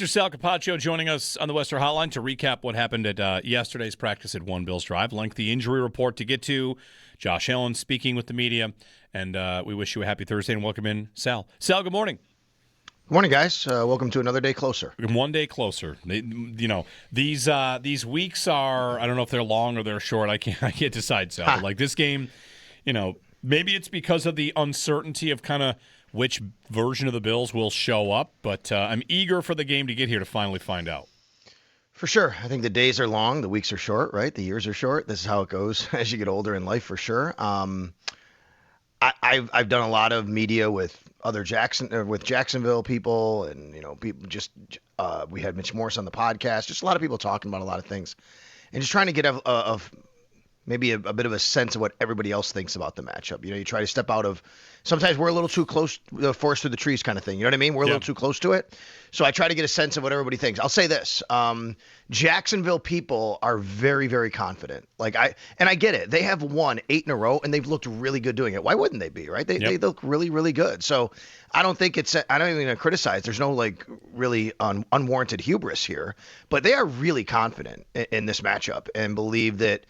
Mr. Sal Capaccio joining us on the Western Hotline to recap what happened at yesterday's practice at One Bills Drive. Lengthy injury report to get to. Josh Allen speaking with the media. And we wish you a happy Thursday and welcome in Sal. Sal, good morning. Good morning, guys. Welcome to another day closer. One day closer. These weeks are, I don't know if they're long or they're short. I can't decide, Sal. Like this game, maybe it's because of the uncertainty of kind of which version of the Bills will show up, but I'm eager for the game to get here to finally find out. For sure. I think the days are long, the weeks are short, right? The years are short. This is how it goes as you get older in life, for sure. I've done a lot of media with other Jacksonville people, and people just we had Mitch Morse on the podcast. Just a lot of people talking about a lot of things, and just trying to get maybe a bit of a sense of what everybody else thinks about the matchup. You try to step out of. Sometimes we're a little too close, the forest through the trees kind of thing. You know what I mean? We're a little too close to it. So I try to get a sense of what everybody thinks. I'll say this. Jacksonville people are very, very confident. I get it. They have won 8 in a row, and they've looked really good doing it. Why wouldn't they be, right? They look really, really good. So I don't think I don't even criticize. There's no, really unwarranted hubris here. But they are really confident in this matchup and believe that,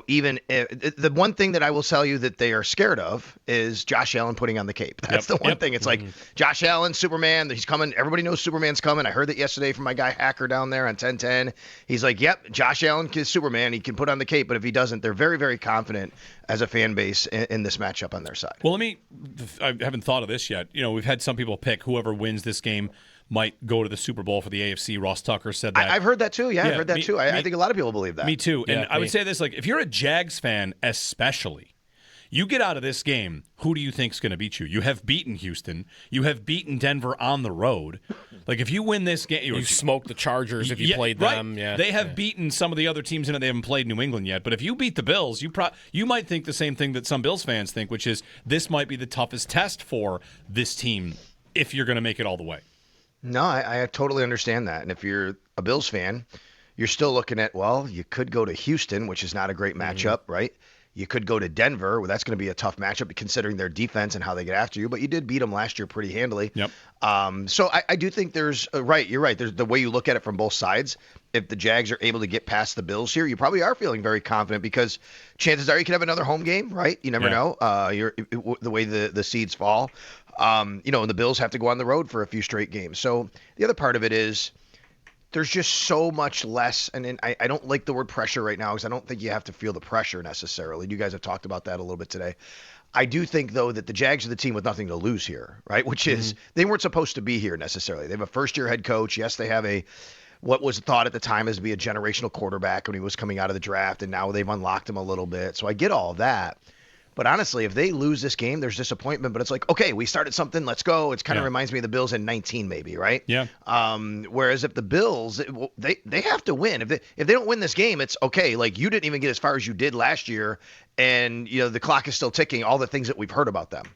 even the one thing that I will tell you that they are scared of is Josh Allen putting on the cape. That's the one thing. It's like Josh Allen, Superman, he's coming. Everybody knows Superman's coming. I heard that yesterday from my guy Hacker down there on 1010. He's like, yep, Josh Allen is Superman. He can put on the cape, but if he doesn't, they're very, very confident as a fan base in this matchup on their side. Well, I haven't thought of this yet. We've had some people pick whoever wins this game might go to the Super Bowl for the AFC. Ross Tucker said that. I've heard that too. Yeah, I've heard that too. I think a lot of people believe that. Me too. And I would say this, if you're a Jags fan especially, you get out of this game, who do you think's going to beat you? You have beaten Houston. You have beaten Denver on the road. If you win this game... You smoke the Chargers if you played them. Right. Yeah. They have beaten some of the other teams in it. They haven't played New England yet. But if you beat the Bills, you might think the same thing that some Bills fans think, which is this might be the toughest test for this team if you're going to make it all the way. No, I totally understand that. And if you're a Bills fan, you're still looking at, you could go to Houston, which is not a great matchup, right? You could go to Denver, that's going to be a tough matchup considering their defense and how they get after you. But you did beat them last year pretty handily. Yep. So I do think there's you're right. There's the way you look at it from both sides. If the Jags are able to get past the Bills here, you probably are feeling very confident because chances are you could have another home game, right? You never know. The way the seeds fall. And the Bills have to go on the road for a few straight games. So the other part of it is there's just so much less, and I don't like the word pressure right now because I don't think you have to feel the pressure necessarily. You guys have talked about that a little bit today. I do think, though, that the Jags are the team with nothing to lose here, right? Which is they weren't supposed to be here necessarily. They have a first-year head coach. Yes, they have what was thought at the time as to be a generational quarterback when he was coming out of the draft, and now they've unlocked him a little bit. So I get all of that. But honestly, if they lose this game, there's disappointment. But it's like, okay, we started something. Let's go. It kind of reminds me of the Bills in 19 maybe, right? Yeah. Whereas if the Bills, they have to win. If they don't win this game, it's okay. You didn't even get as far as you did last year. And, the clock is still ticking, all the things that we've heard about them.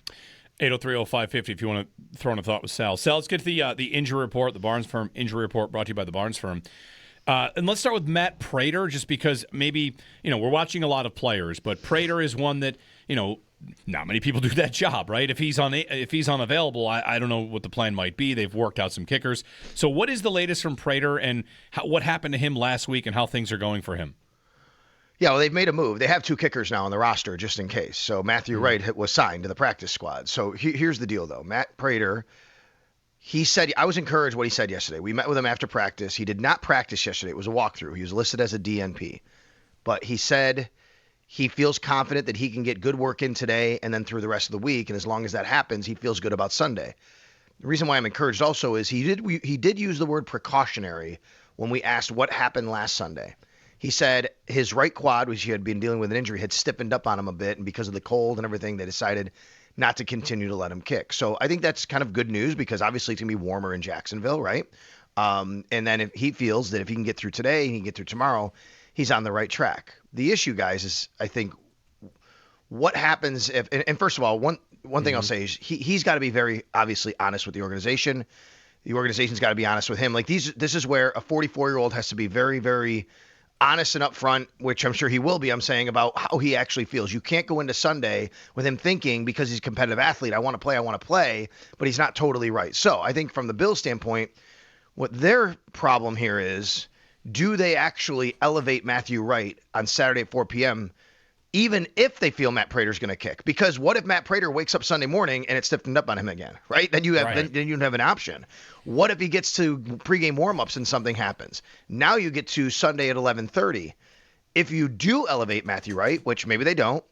803-0550 if you want to throw in a thought with Sal. Sal, let's get to the injury report, the Barnes Firm injury report brought to you by the Barnes Firm. And let's start with Matt Prater, just because maybe, we're watching a lot of players, but Prater is one that, not many people do that job, right? If he's unavailable, I don't know what the plan might be. They've worked out some kickers. So what is the latest from Prater and what happened to him last week and how things are going for him? Yeah, well, they've made a move. They have 2 kickers now on the roster just in case. So Matthew Wright was signed to the practice squad. So here's the deal, though. Matt Prater, he said, I was encouraged what he said yesterday. We met with him after practice. He did not practice yesterday. It was a walkthrough. He was listed as a DNP. But he said he feels confident that he can get good work in today and then through the rest of the week. And as long as that happens, he feels good about Sunday. The reason why I'm encouraged also is he did use the word precautionary when we asked what happened last Sunday. He said his right quad, which he had been dealing with an injury, had stiffened up on him a bit. And because of the cold and everything, they decided not to continue to let him kick. So I think that's kind of good news because obviously it's going to be warmer in Jacksonville, right? And then if he feels that if he can get through today and he can get through tomorrow, he's on the right track. The issue, guys, is I think what happens if – and first of all, one thing I'll say is he's got to be very obviously honest with the organization. The organization's got to be honest with him. This is where a 44-year-old has to be very, very honest and upfront, which I'm sure he will be, I'm saying, about how he actually feels. You can't go into Sunday with him thinking, because he's a competitive athlete, I want to play, but he's not totally right. So I think from the Bills standpoint, What their problem here is, do they actually elevate Matthew Wright on Saturday at 4 p.m., even if they feel Matt Prater's going to kick? Because what if Matt Prater wakes up Sunday morning and it's stiffened up on him again, right? Then you have then you have an option. What if he gets to pregame warmups and something happens? Now you get to Sunday at 11:30. If you do elevate Matthew Wright, which maybe they don't,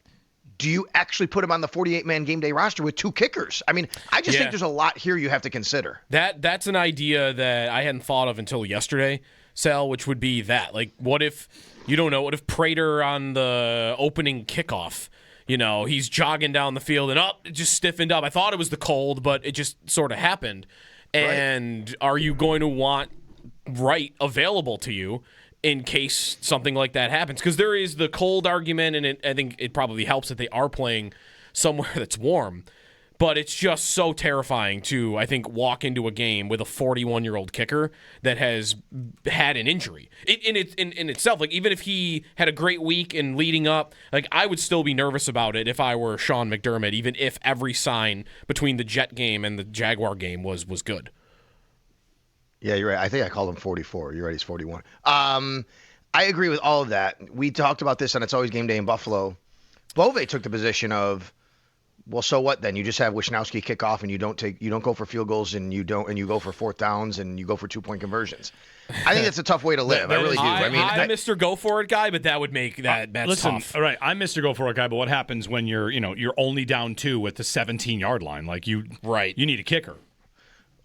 do you actually put him on the 48-man game day roster with 2 kickers? I mean, I just think there's a lot here you have to consider. That's an idea that I hadn't thought of until yesterday, Sal, which would be that. Like, what if, you don't know, what if Prater on the opening kickoff, he's jogging down the field and it just stiffened up. I thought it was the cold, but it just sort of happened. And Are you going to want Wright available to you in case something like that happens? Because there is the cold argument, and I think it probably helps that they are playing somewhere that's warm. But it's just so terrifying to, I think, walk into a game with a 41-year-old kicker that has had an injury. In itself, like, even if he had a great week and leading up, like, I would still be nervous about it if I were Sean McDermott, even if every sign between the Jet game and the Jaguar game was good. Yeah, you're right. I think I called him 44. You're right, he's 41. I agree with all of that. We talked about this on It's Always Game Day in Buffalo. Bove took the position of, well, so what then? You just have Wisnowski kick off and you don't go for field goals and you go for 4th downs and you go for 2-point conversions. I think that's a tough way to live. I really do. I'm Mr. Go for it guy, but that would make that's tough. All right, I'm Mr. Go for it guy, but what happens when you're only down 2 at the 17-yard line? Like you need a kicker.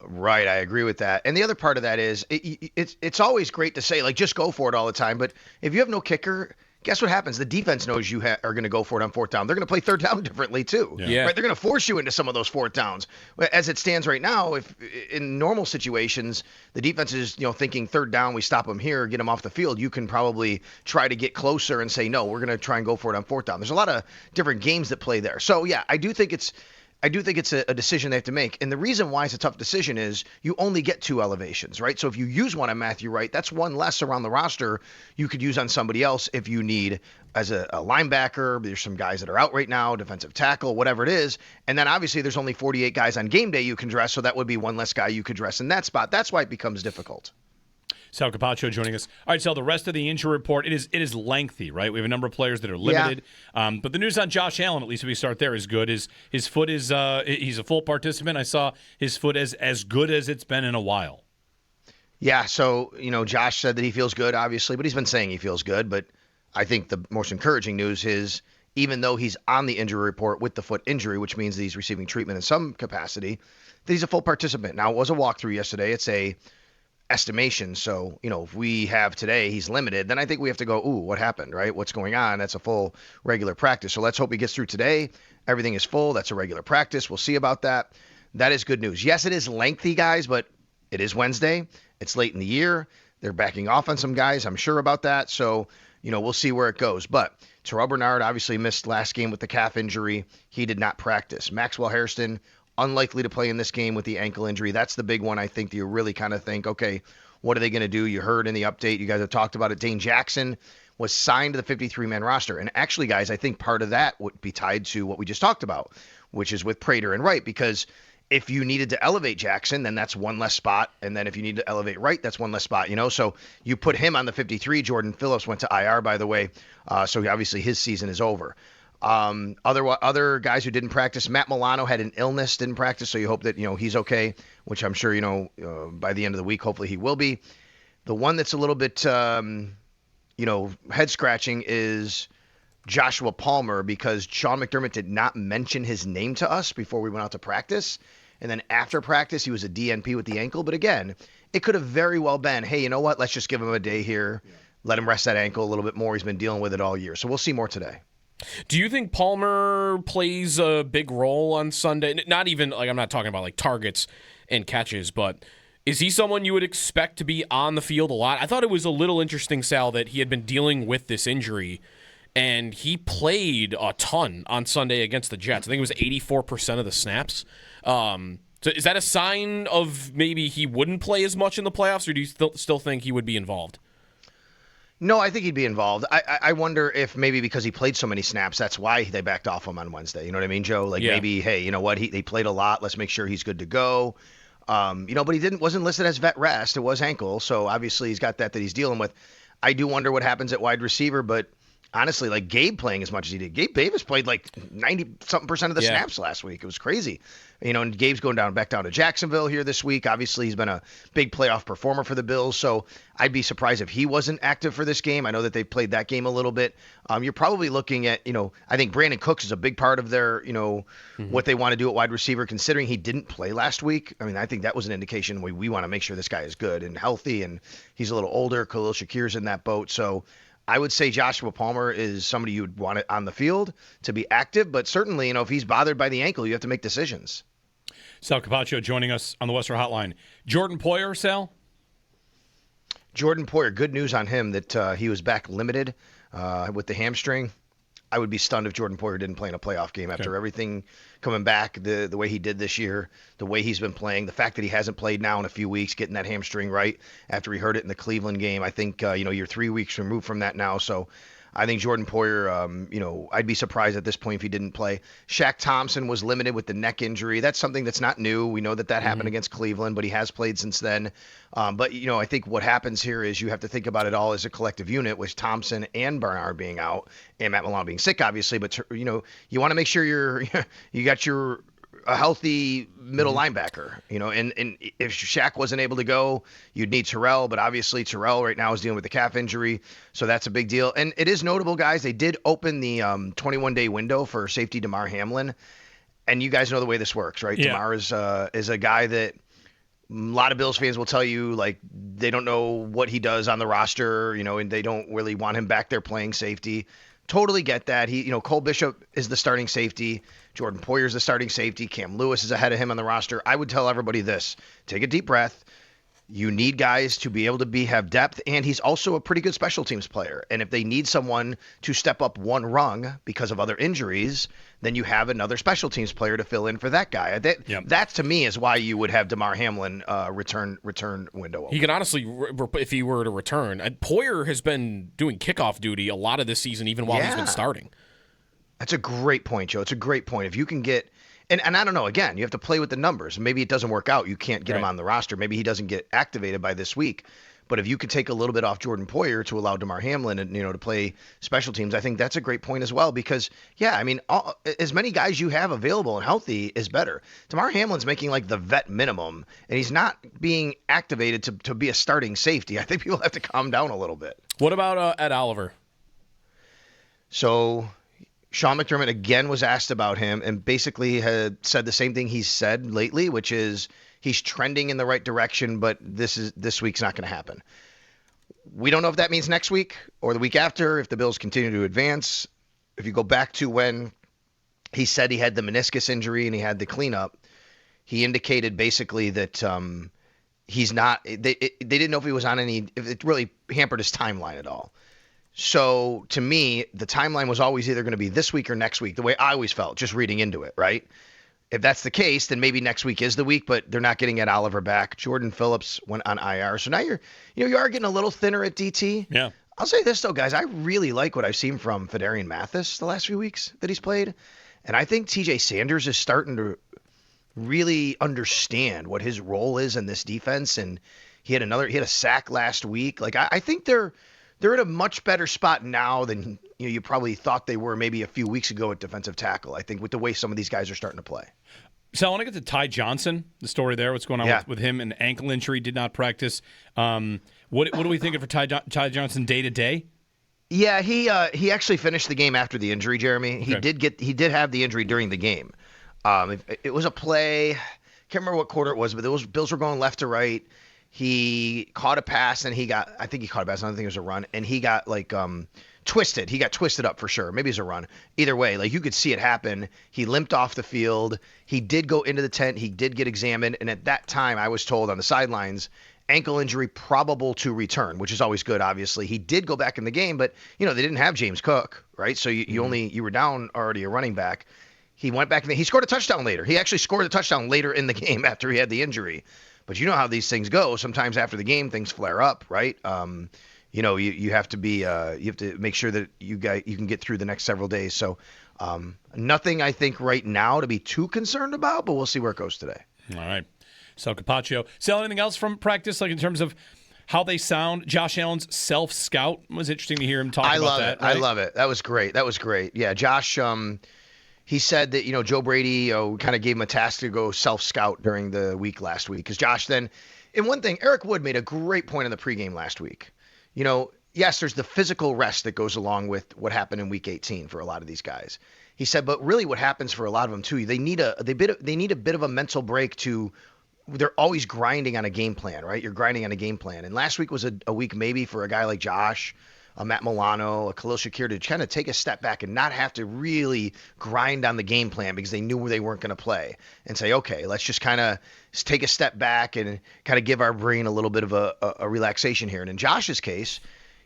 Right, I agree with that. And the other part of that is it's always great to say, like, just go for it all the time. But if you have no kicker, guess what happens? The defense knows you are going to go for it on 4th down. They're going to play 3rd down differently too. Yeah. Right? They're going to force you into some of those 4th downs. As it stands right now, if in normal situations the defense is thinking 3rd down, we stop them here, get them off the field, you can probably try to get closer and say, no, we're going to try and go for it on 4th down. There's a lot of different games that play there. So yeah, I do think it's a decision they have to make. And the reason why it's a tough decision is you only get 2 elevations, right? So if you use one on Matthew Wright, that's one less around the roster you could use on somebody else if you need as a linebacker. There's some guys that are out right now, defensive tackle, whatever it is. And then obviously there's only 48 guys on game day you can dress, so that would be one less guy you could dress in that spot. That's why it becomes difficult. Sal Capaccio joining us. All right, Sal, the rest of the injury report, it is lengthy, right? We have a number of players that are limited. Yeah. But the news on Josh Allen, at least if we start there, is good. His foot is he's a full participant. I saw his foot as good as it's been in a while. Yeah, so, Josh said that he feels good, obviously, but he's been saying he feels good. But I think the most encouraging news is, even though he's on the injury report with the foot injury, which means that he's receiving treatment in some capacity, that he's a full participant. Now, it was a walkthrough yesterday. It's a estimation. So, if we have today he's limited, then I think we have to go, ooh, what happened, right? What's going on? That's a full regular practice. So let's hope he gets through today. Everything is full. That's a regular practice. We'll see about that. That is good news. Yes, it is lengthy, guys, but it is Wednesday. It's late in the year. They're backing off on some guys. I'm sure about that. So, we'll see where it goes. But Terrell Bernard obviously missed last game with the calf injury. He did not practice. Maxwell Hairston, unlikely to play in this game with the ankle injury. That's the big one, I think, that you really kind of think, okay, what are they going to do? You heard in the update, you guys have talked about it, Dane Jackson was signed to the 53-man roster. And actually, guys, I think part of that would be tied to what we just talked about, which is with Prater and Wright, because if you needed to elevate Jackson, then that's one less spot. And then if you need to elevate Wright, that's one less spot, So you put him on the 53. Jordan Phillips went to IR, by the way. So obviously his season is over. Other guys who didn't practice, Matt Milano had an illness, didn't practice, so you hope that he's okay, which I'm sure by the end of the week hopefully he will be. The one that's a little bit head scratching is Joshua Palmer, because Sean McDermott did not mention his name to us before we went out to practice, and then after practice he was a DNP with the ankle. But again, it could have very well been, hey, you know what, let's just give him a day here, let him rest that ankle a little bit more. He's been dealing with it all year, so we'll see more today. Do you think Palmer plays a big role on Sunday? Not even, I'm not talking about targets and catches, but is he someone you would expect to be on the field a lot? I thought it was a little interesting, Sal, that he had been dealing with this injury, and he played a ton on Sunday against the Jets. I think it was 84% of the snaps. So is that a sign of maybe he wouldn't play as much in the playoffs, or do you still think he would be involved? No, I think he'd be involved. I wonder if maybe because he played so many snaps, that's why they backed off him on Wednesday. You know what I mean, Joe? Maybe, hey, you know what? He played a lot. Let's make sure he's good to go. But he wasn't listed as vet rest. It was ankle, so obviously he's got that he's dealing with. I do wonder what happens at wide receiver, but honestly, like Gabe playing as much as he did. Gabe Davis played like 90-something% of the snaps last week. It was crazy. And Gabe's going back down to Jacksonville here this week. Obviously, he's been a big playoff performer for the Bills, so I'd be surprised if he wasn't active for this game. I know that they played that game a little bit. You're probably looking at, I think Brandon Cooks is a big part of their, what they want to do at wide receiver, considering he didn't play last week. I mean, I think that was an indication we want to make sure this guy is good and healthy, and he's a little older. Khalil Shakir's in that boat, so I would say Joshua Palmer is somebody you would want it on the field to be active, but certainly, if he's bothered by the ankle, you have to make decisions. Sal Capaccio joining us on the Western Hotline. Jordan Poyer, Sal? Jordan Poyer, good news on him that he was back limited with the hamstring. I would be stunned if Jordan Poyer didn't play in a playoff game after everything coming back, the way he did this year, the way he's been playing, the fact that he hasn't played now in a few weeks, getting that hamstring right after he hurt it in the Cleveland game. I think, you're 3 weeks removed from that now, so I think Jordan Poyer, I'd be surprised at this point if he didn't play. Shaq Thompson was limited with the neck injury. That's something that's not new. We know that happened against Cleveland, but he has played since then. But I think what happens here is you have to think about it all as a collective unit, with Thompson and Bernard being out and Matt Milano being sick, obviously. But, you want to make sure you got a healthy middle linebacker, and if Shaq wasn't able to go, you'd need Terrell, but obviously Terrell right now is dealing with the calf injury, so that's a big deal. And it is notable, guys, they did open the 21-day window for safety Damar Hamlin, and you guys know the way this works, right? Yeah. Damar is a guy that a lot of Bills fans will tell you, like, they don't know what he does on the roster, and they don't really want him back there playing safety. Totally get that. Cole Bishop is the starting safety. Jordan Poyer is the starting safety. Cam Lewis is ahead of him on the roster. I would tell everybody this: take a deep breath. You need guys to be able to have depth, and he's also a pretty good special teams player. And if they need someone to step up one rung because of other injuries, then you have another special teams player to fill in for that guy. That to me is why you would have Damar Hamlin return window open. He can honestly, if he were to return, Poyer has been doing kickoff duty a lot of this season, even while he's been starting. That's a great point, Joe. It's a great point. If you can get And I don't know, again, you have to play with the numbers. Maybe it doesn't work out. You can't get him on the roster. Maybe he doesn't get activated by this week. But if you could take a little bit off Jordan Poyer to allow Damar Hamlin and, to play special teams, I think that's a great point as well. Because, as many guys you have available and healthy is better. Damar Hamlin's making like the vet minimum, and he's not being activated to be a starting safety. I think people have to calm down a little bit. What about Ed Oliver? So Sean McDermott again was asked about him and basically had said the same thing he's said lately, which is he's trending in the right direction, but this week's not going to happen. We don't know if that means next week or the week after, if the Bills continue to advance. If you go back to when he said he had the meniscus injury and he had the cleanup, he indicated basically that he's not. They didn't know if he was on any. If it really hampered his timeline at all. So to me, the timeline was always either going to be this week or next week, the way I always felt, just reading into it, right? If that's the case, then maybe next week is the week, but they're not getting Ed Oliver back. Jordan Phillips went on IR. So now you are getting a little thinner at DT. Yeah. I'll say this, though, guys. I really like what I've seen from Fedarian Mathis the last few weeks that he's played. And I think TJ Sanders is starting to really understand what his role is in this defense. And he had a sack last week. Like, I think they're in a much better spot now than you probably thought they were maybe a few weeks ago at defensive tackle, I think, with the way some of these guys are starting to play. So I want to get to Ty Johnson, the story there, what's going on with him, an ankle injury, did not practice. What are we thinking for Ty Johnson day to day? Yeah, he actually finished the game after the injury, Jeremy. Okay. He did have the injury during the game. It was a play, can't remember what quarter it was, but those Bills were going left to right. He caught a pass and I think he caught a pass. I don't think it was a run. And he got twisted. He got twisted up for sure. Maybe it's a run. Either way, you could see it happen. He limped off the field. He did go into the tent. He did get examined. And at that time, I was told on the sidelines, ankle injury probable to return, which is always good, obviously. He did go back in the game, but, they didn't have James Cook, right? So you were down already a running back. He went back and he scored a touchdown later. He actually scored a touchdown later in the game after he had the injury. But you know how these things go. Sometimes after the game, things flare up, right? You have to be, you have to make sure that you can get through the next several days. So nothing, I think, right now to be too concerned about, but we'll see where it goes today. All right. Sal Capaccio. Sal, anything else from practice, like in terms of how they sound? Josh Allen's self-scout was interesting to hear him talk about that. I love it. That was great. Yeah, Josh, he said that, Joe Brady kind of gave him a task to go self-scout during the week last week. Because Josh then, and one thing, Eric Wood made a great point in the pregame last week. Yes, there's the physical rest that goes along with what happened in week 18 for a lot of these guys. He said, but really what happens for a lot of them too, they need a bit of a mental break to. They're always grinding on a game plan, right? You're grinding on a game plan. And last week was a week maybe for a guy like Josh, a Matt Milano, a Khalil Shakir to kind of take a step back and not have to really grind on the game plan because they knew they weren't going to play and say, okay, let's just kind of take a step back and kind of give our brain a little bit of a relaxation here. And in Josh's case,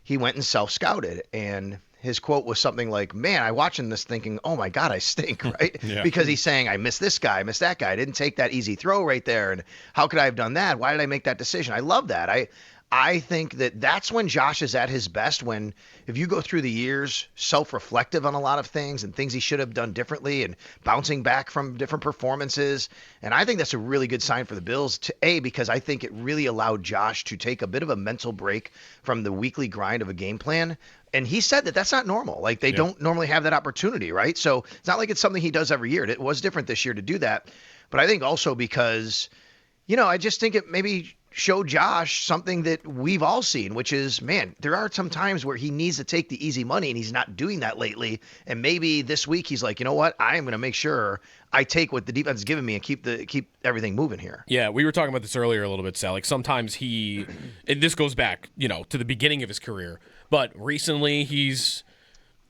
he went and self-scouted, and his quote was something like, man, I watching this thinking, oh my God, I stink, right? Yeah. Because he's saying, I missed this guy, I missed that guy. I didn't take that easy throw right there. And how could I have done that? Why did I make that decision? I love that. I think that's when Josh is at his best, when if you go through the years, self-reflective on a lot of things and things he should have done differently and bouncing back from different performances. And I think that's a really good sign for the Bills, because I think it really allowed Josh to take a bit of a mental break from the weekly grind of a game plan. And he said that that's not normal. Like they don't normally have that opportunity, right? So it's not like it's something he does every year. It was different this year to do that. But I think also because, I just think it maybe showed Josh something that we've all seen, which is, man, there are some times where he needs to take the easy money and he's not doing that lately. And maybe this week he's like, you know what? I am going to make sure I take what the defense is giving me and keep everything moving here. Yeah, we were talking about this earlier a little bit, Sal. Like sometimes and this goes back, to the beginning of his career, but recently he's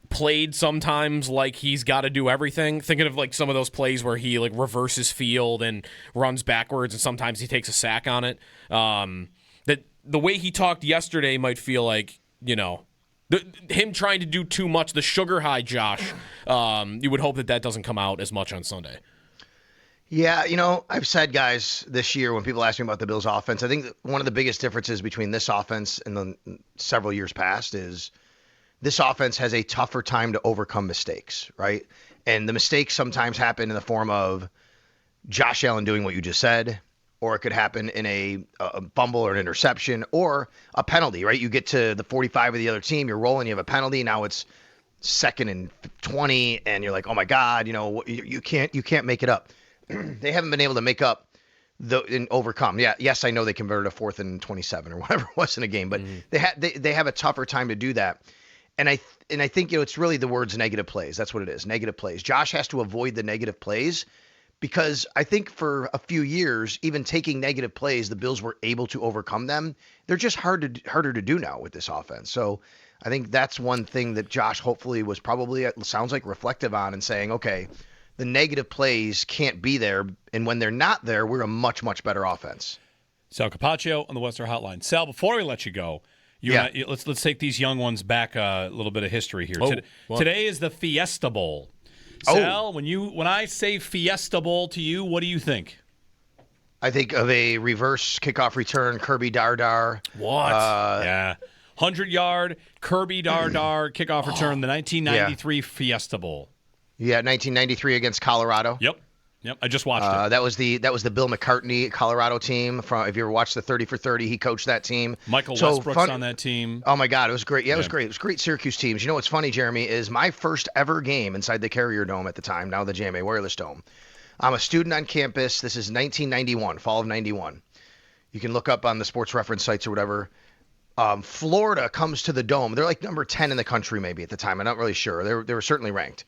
played sometimes like he's got to do everything. Thinking of like some of those plays where he like reverses field and runs backwards, and sometimes he takes a sack on it. That the way he talked yesterday might feel like, him trying to do too much, the sugar high Josh. You would hope that doesn't come out as much on Sunday. Yeah, I've said, guys, this year when people ask me about the Bills' offense, I think that one of the biggest differences between this offense and the several years past is this offense has a tougher time to overcome mistakes, right? And the mistakes sometimes happen in the form of Josh Allen doing what you just said, or it could happen in a fumble or an interception or a penalty, right? You get to the 45 of the other team, you're rolling, you have a penalty, now it's 2nd and 20, and you're like, oh my God, you can't make it up. They haven't been able to make up and overcome. Yeah, yes, I know they converted a 4th and 27 or whatever it was in a game, but they have a tougher time to do that. And I think it's really the words negative plays. That's what it is, negative plays. Josh has to avoid the negative plays because I think for a few years, even taking negative plays, the Bills were able to overcome them. They're just harder to do now with this offense. So I think that's one thing that Josh hopefully was probably, it sounds like, reflective on and saying, okay, the negative plays can't be there. And when they're not there, we're a much, much better offense. Sal Capaccio on the Western Hotline. Sal, before we let you go, let's take these young ones back a little bit of history here. Today is the Fiesta Bowl. Sal, when I say Fiesta Bowl to you, what do you think? I think of a reverse kickoff return, Kirby Dardar. What? 100-yard Kirby Dardar kickoff return, the 1993 Fiesta Bowl. Yeah, 1993 against Colorado. Yep. I just watched it. That was the Bill McCartney Colorado team. If you ever watched the 30 for 30, he coached that team. Michael Westbrook's on that team. Oh my God, it was great. Yeah, it was great. It was great Syracuse teams. You know what's funny, Jeremy, is my first ever game inside the Carrier Dome at the time, now the JMA Wireless Dome. I'm a student on campus. This is 1991, fall of 91. You can look up on the sports reference sites or whatever. Florida comes to the Dome. They're like number 10 in the country maybe at the time. I'm not really sure. They were certainly ranked.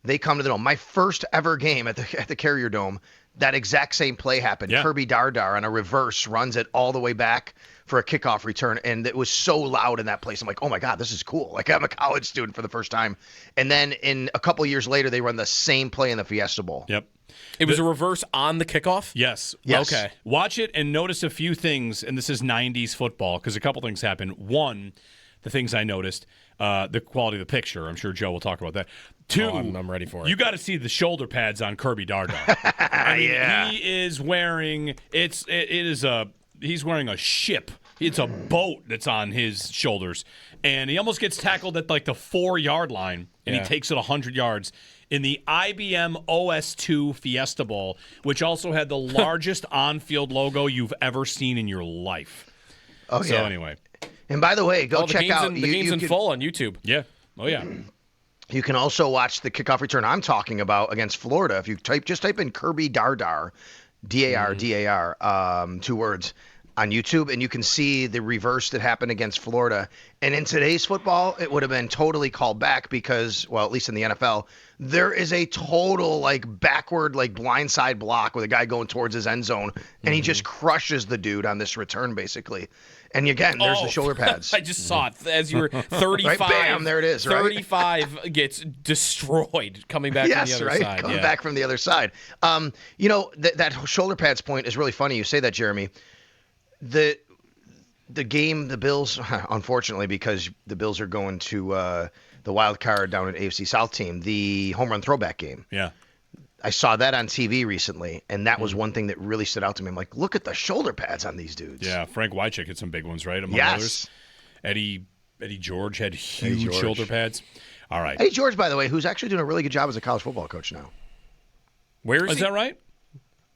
They come to the Dome. My first ever game at the Carrier Dome, that exact same play happened. Yeah. Kirby Dardar on a reverse runs it all the way back for a kickoff return, and it was so loud in that place. I'm like, oh my God, this is cool. Like I'm a college student for the first time. And then in a couple years later, they run the same play in the Fiesta Bowl. Yep. It was a reverse on the kickoff? Yes. Okay. Watch it and notice a few things, and this is 90s football, because a couple things happened. One, the things I noticed, the quality of the picture. I'm sure Joe will talk about that. Two, I'm ready for it. You got to see the shoulder pads on Kirby Dardar. I mean, he is wearing he's wearing a ship. It's a boat that's on his shoulders, and he almost gets tackled at like the 4-yard line, and he takes it 100 yards. in the IBM OS2 Fiesta Bowl, which also had the largest on-field logo you've ever seen in your life. Oh, So yeah. anyway. And by the way, go check out. The game's in full on YouTube. Yeah. Oh, yeah. You can also watch the kickoff return I'm talking about against Florida. If you just type in Kirby Dardar, D-A-R-D-A-R, 2 words, on YouTube, and you can see the reverse that happened against Florida. And in today's football, it would have been totally called back because, well, at least in the NFL, there is a total backward blindside block with a guy going towards his end zone, and he just crushes the dude on this return basically. And again, there's the shoulder pads. I just saw it as you were 35. Right, bam, there it is, right? 35 gets destroyed coming back from the other side. Coming back from the other side. That shoulder pads point is really funny. You say that, Jeremy. The game, the Bills, unfortunately, because the Bills are going to the wild card down at AFC South team, the home run throwback game. Yeah. I saw that on TV recently, and that was one thing that really stood out to me. I'm like, look at the shoulder pads on these dudes. Yeah, Frank Wycheck had some big ones, right? Among Yes. others. Eddie George had huge shoulder pads. All right. Eddie George, by the way, who's actually doing a really good job as a college football coach now. Where is Is he? that right?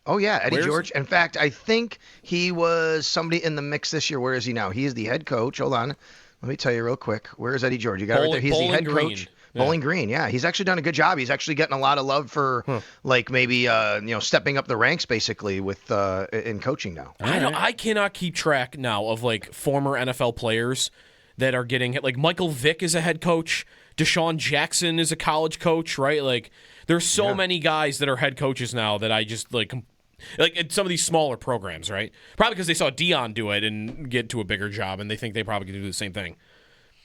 Oh, yeah, Eddie Where's George. In fact, I think he was somebody in the mix this year. Where is he now? He is the head coach. Hold on. Let me tell you real quick. Where is Eddie George? You got it right there. He's the Bowling head Green. coach. Yeah. Bowling Green, yeah. He's actually done a good job. He's actually getting a lot of love for maybe stepping up the ranks basically with in coaching now. I cannot keep track now of former NFL players that are getting hit. Like Michael Vick is a head coach. Deshaun Jackson is a college coach, right? There's so many guys that are head coaches now that I just in some of these smaller programs, right? Probably because they saw Dion do it and get to a bigger job, and they think they probably could do the same thing.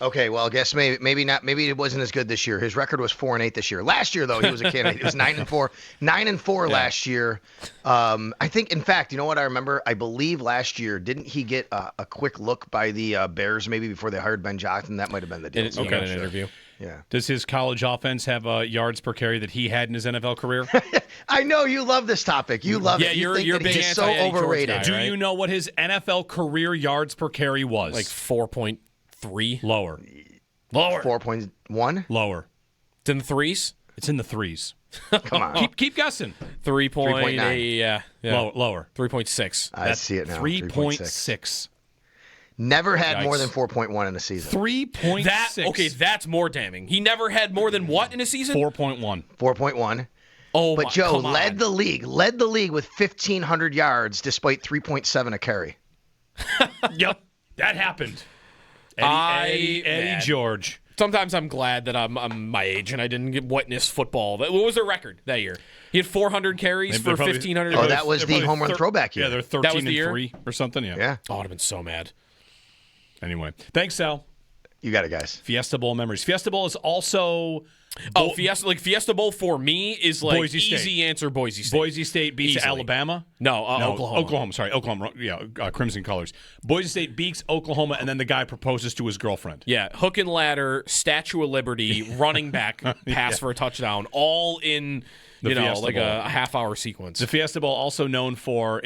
Okay, well, I guess maybe not. Maybe it wasn't as good this year. His record was 4-8 this year. Last year, though, he was a candidate. He was 9-4, 9-4 last year. I think, in fact, you know what I remember? I believe last year, didn't he get a quick look by the Bears maybe before they hired Ben Johnson? That might have been the deal. He got an interview. Yeah. Does his college offense have yards per carry that he had in his NFL career? I know you love this topic. You love it. you're think that big he's so anti-Eddie George overrated. guy, Do right? you know what his NFL career yards per carry was? 4.3. Lower. 4.1? Lower. It's in the threes. It's in the threes. Come on. Keep guessing. 3.8. Yeah. Lower. 3.6. I see it now. 3.6. Never had more Yikes. than 4.1 in a season. 3.6. That's more damning. He never had more than what in a season? 4.1. 4.1. Oh, But Joe come on. led the league with 1,500 yards despite 3.7 a carry. Yep. That happened. Eddie Man. George. Sometimes I'm glad that I'm my age and I didn't witness football. What was their record that year? He had 400 carries for 1,500. Oh, that was the home run throwback year. Yeah, they're That was the 13-3 or something. Yeah. Yeah. Oh, I'd have been so mad. Anyway, thanks, Sal. You got it, guys. Fiesta Bowl memories. Fiesta Bowl is also Fiesta Bowl for me is Boise easy State. answer. Boise State. Boise State beats Easily. Alabama. No, Oklahoma. Sorry, Oklahoma. Yeah, crimson colors. Boise State beats Oklahoma, and then the guy proposes to his girlfriend. Yeah, hook and ladder, Statue of Liberty, running back, pass for a touchdown, all in The Fiesta Bowl. a half-hour sequence. The Fiesta Bowl also known for